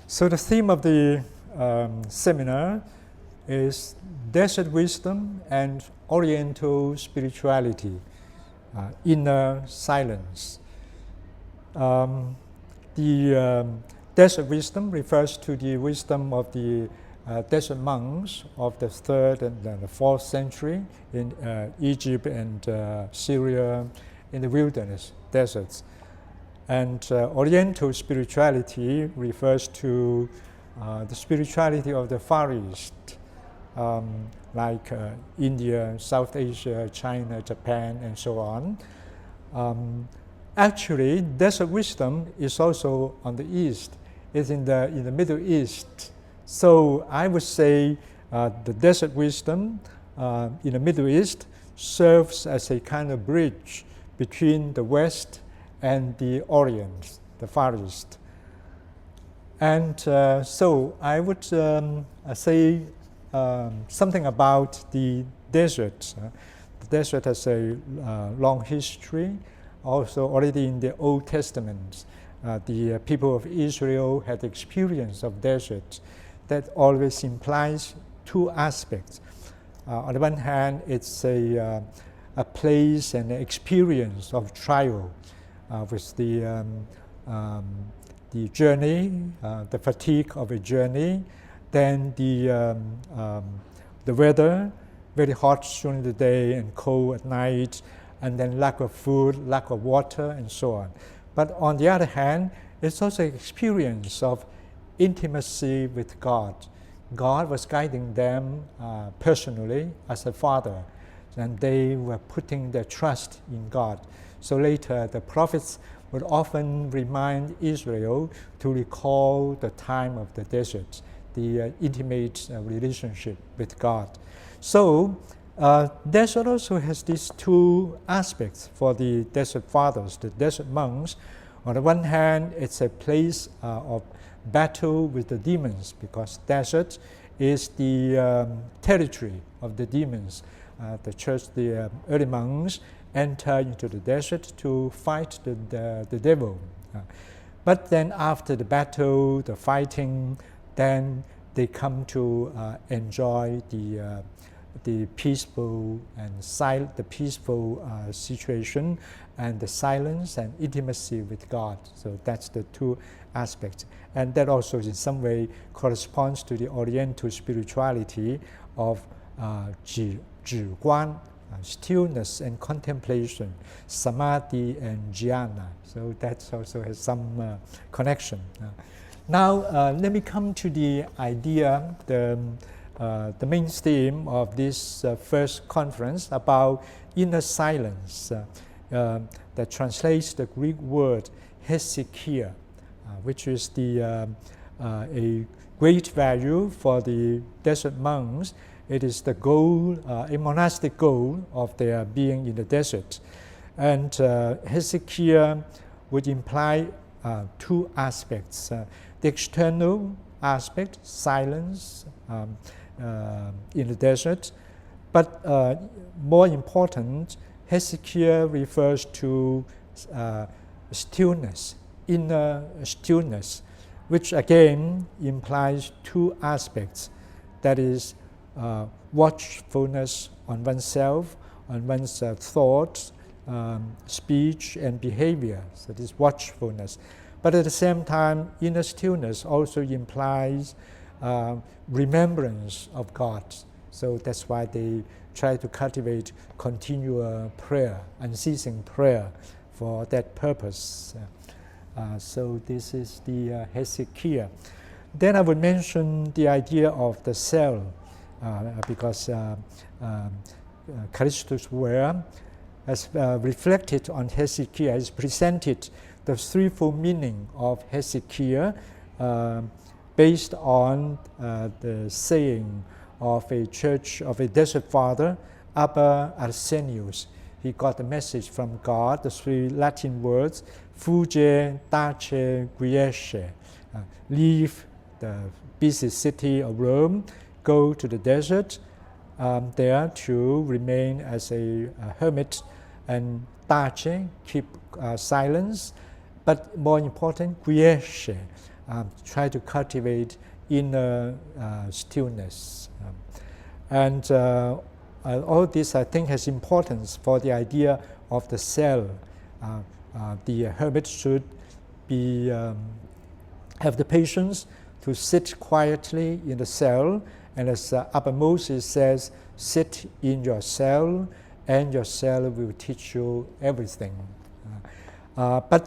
So the theme of the seminar is Desert Wisdom and Oriental Spirituality, Inner Silence. The Desert Wisdom refers to the wisdom of the desert monks of the 3rd and the 4th century in Egypt and Syria, in the wilderness deserts. And Oriental spirituality refers to the spirituality of the Far East, like India, South Asia, China, Japan, and so on. Actually, Desert Wisdom is also on the East. It's in the Middle East. So I would say the Desert Wisdom in the Middle East serves as a kind of bridge between the West and the Orient, the Far East. And so I would say something about the desert. The desert has a long history. Also, already in the Old Testament, the people of Israel had experience of desert. That always implies two aspects. On the one hand, it's a place and an experience of trial with the journey, the fatigue of a journey, then the weather, very hot during the day and cold at night, and then lack of food, lack of water, and so on. But on the other hand, it's also an experience of intimacy with God. God was guiding them personally as a father, and they were putting their trust in God. So later, the prophets would often remind Israel to recall the time of the desert, the intimate relationship with God. So desert also has these two aspects for the desert fathers, the desert monks. On the one hand, it's a place of battle with the demons, because desert is the territory of the demons. The early monks enter into the desert to fight the devil. But then after the battle, the fighting, then they come to enjoy the peaceful and situation and the silence and intimacy with God. So that's the two aspects. And that also in some way corresponds to the Oriental spirituality of 止观, stillness and contemplation, samadhi and jhana. So that also has some connection. Now let me come to the idea, the main theme of this first conference about inner silence, that translates the Greek word hesychia, which is a great value for the desert monks. It is the goal, a monastic goal of their being in the desert. And hesychia would imply two aspects. The external aspect, silence in the desert, but more important, hesychia refers to stillness, inner stillness, which again implies two aspects. That is watchfulness on oneself, on one's thoughts, speech, and behavior. So this watchfulness. But at the same time, inner stillness also implies remembrance of God. So that's why they try to cultivate continual prayer, unceasing prayer for that purpose. So this is the hesychia. Then I would mention the idea of the cell, because Callistus Ware has reflected on hesychia, has presented the threefold meaning of hesychia based on the saying of a church, of a desert father, Abba Arsenius. He got a message from God, the three Latin words, fuge, dace, quiesce, leave the busy city of Rome, go to the desert, there to remain as a hermit, and dace, keep silence, but more important, quiesce, try to cultivate inner stillness. And all this, I think, has importance for the idea of the cell. The hermit should be have the patience to sit quietly in the cell, and as Abba Moses says, sit in your cell, and your cell will teach you everything. But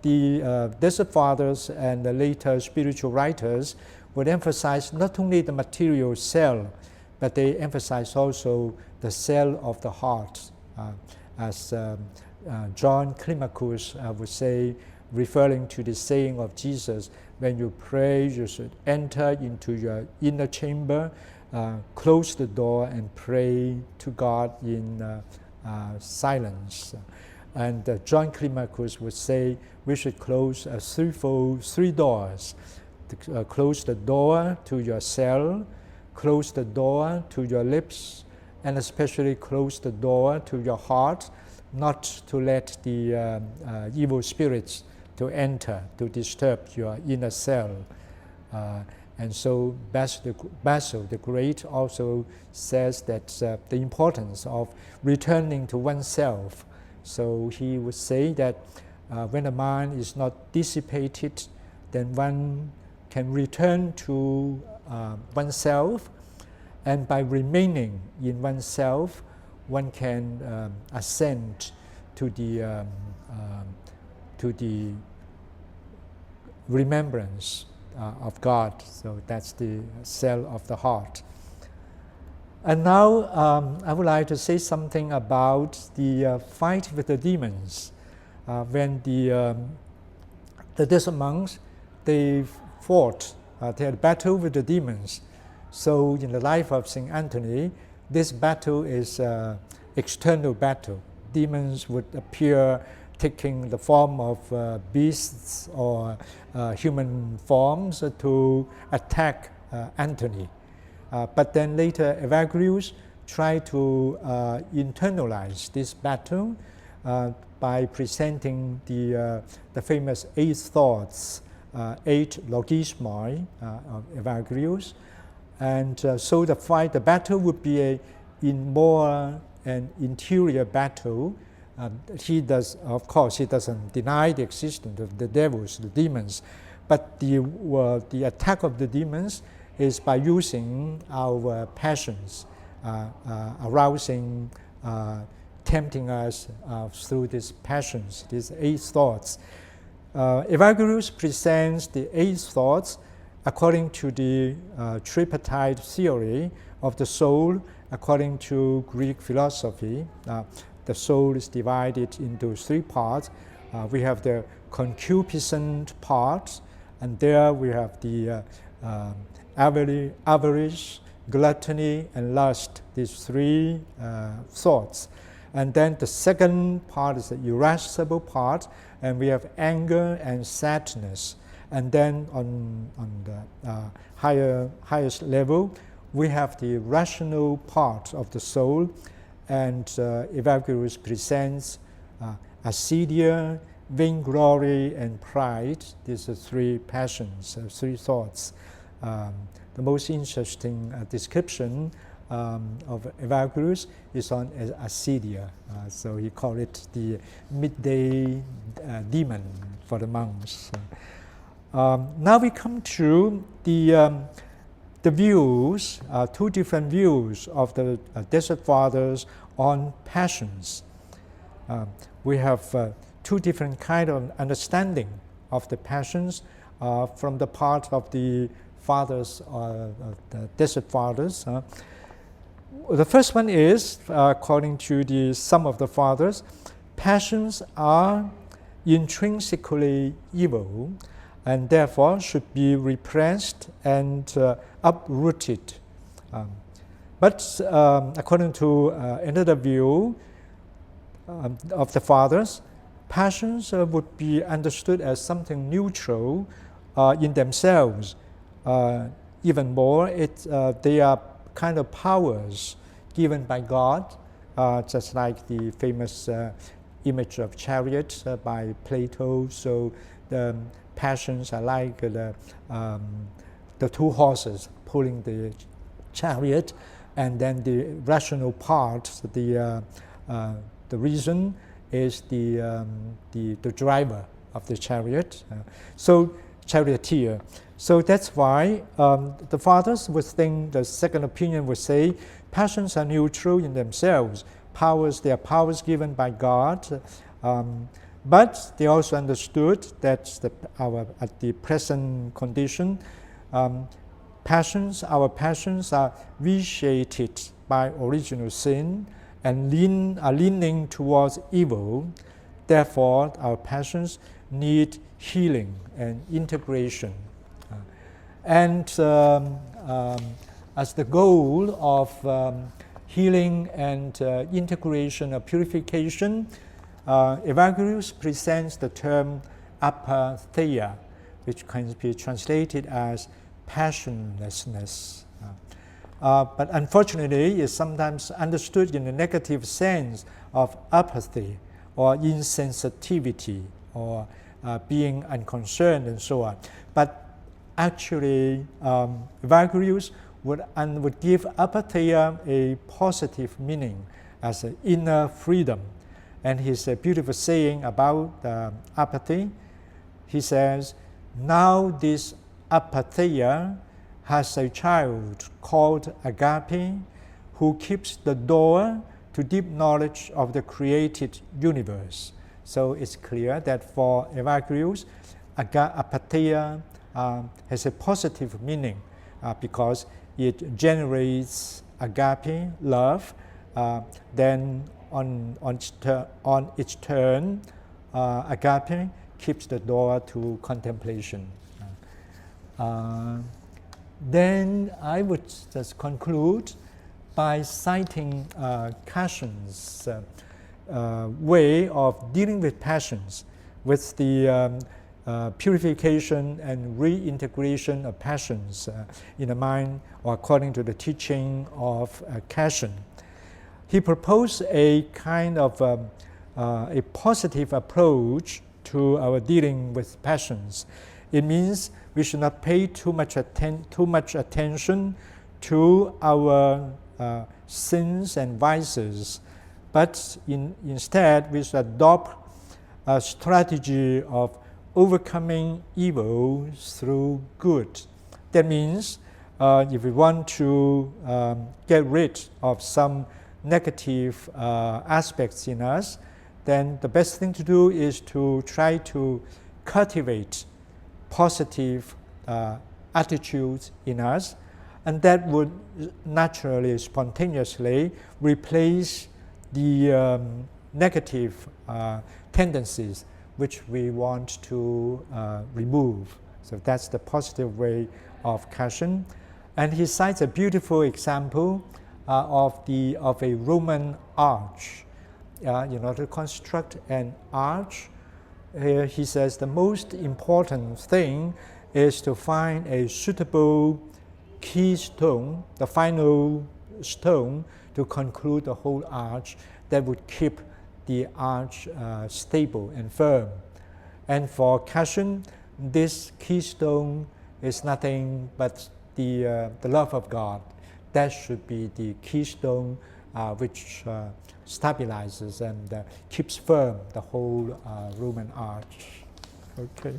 the Desert Fathers and the later spiritual writers would emphasize not only the material cell, but they emphasize also the cell of the heart. As John Climacus would say, referring to the saying of Jesus, when you pray, you should enter into your inner chamber, close the door, and pray to God in silence. And John Climacus would say we should close three doors. Close the door to your cell, close the door to your lips, and especially close the door to your heart, not to let the evil spirits to enter, to disturb your inner cell. And so Basil the Great also says that the importance of returning to oneself. So he would say that when the mind is not dissipated, then one can return to oneself, and by remaining in oneself, one can ascend to the remembrance of God. So that's the cell of the heart. And now I would like to say something about the fight with the demons. When the desert monks, they fought, they had a battle with the demons. So in the life of St. Anthony, this battle is external battle. Demons would appear taking the form of beasts or human forms to attack Anthony. But then later Evagrius tried to internalize this battle by presenting the famous 8 thoughts, 8 logismoi of Evagrius. And so the battle would be more an interior battle. He doesn't deny the existence of the devils, the demons, but the attack of the demons is by using our passions, arousing, tempting us through these passions, these 8 thoughts. Evagrius presents the 8 thoughts according to the tripartite theory of the soul, according to Greek philosophy. The soul is divided into 3 parts. We have the concupiscent part, and there we have the avarice, gluttony, and lust, these 3 thoughts. And then the second part is the irascible part, and we have anger and sadness. And then on the highest level, we have the rational part of the soul, and Evagrius presents acedia, vainglory, and pride. These are 3 passions, 3 thoughts. The most interesting description of Evagrius is on acedia. So he called it the midday demon for the monks. Now we come to the views, 2 different views of the Desert Fathers on passions. We have 2 different kind of understanding of the passions from the part of the fathers, the Desert Fathers. The first one is, according to some of the fathers, passions are intrinsically evil, and therefore should be repressed and uprooted. But according to another view of the fathers, passions would be understood as something neutral in themselves. Even more, they are kind of powers given by God, just like the famous image of chariot by Plato. So the passions are like the two horses pulling the chariot, and then the rational part, the reason is the driver of the chariot. So charioteer. So that's why the fathers would think, the second opinion would say, passions are neutral in themselves. They are powers given by God. But they also understood that at the present condition, our passions are vitiated by original sin and are leaning towards evil. Therefore, our passions need healing and integration. As the goal of healing and integration or purification, Evagrius presents the term apatheia, which can be translated as passionlessness. But unfortunately, it's sometimes understood in the negative sense of apathy or insensitivity or being unconcerned and so on. But actually, Evagrius would give apatheia a positive meaning as an inner freedom. And his beautiful saying about apathy, he says, now this apatheia has a child called agape who keeps the door to deep knowledge of the created universe. So it's clear that for Evagrius, apatheia has a positive meaning because it generates agape, love. Then on its turn, agape keeps the door to contemplation. Then I would just conclude by citing Cassion's way of dealing with passions, with the purification and reintegration of passions in the mind, or according to the teaching of Cassion. He proposed a kind of a positive approach to our dealing with passions. It means we should not pay too much attention to our sins and vices, but instead we should adopt a strategy of overcoming evil through good. That means if we want to get rid of some negative aspects in us, then the best thing to do is to try to cultivate positive attitudes in us, and that would naturally, spontaneously replace the negative tendencies which we want to remove. So that's the positive way of Cassion. And he cites a beautiful example of a Roman arch. In order to construct an arch, he says the most important thing is to find a suitable keystone, the final stone to conclude the whole arch that would keep the arch stable and firm. And for Cassion, this keystone is nothing but the love of God. That should be the keystone which stabilizes and keeps firm the whole Roman arch. Okay.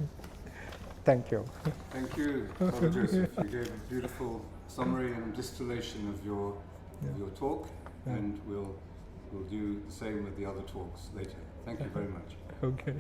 Thank you. Thank you, Father Joseph. You gave a beautiful summary and distillation of your talk, and we'll do the same with the other talks later. Thank you very much. Okay.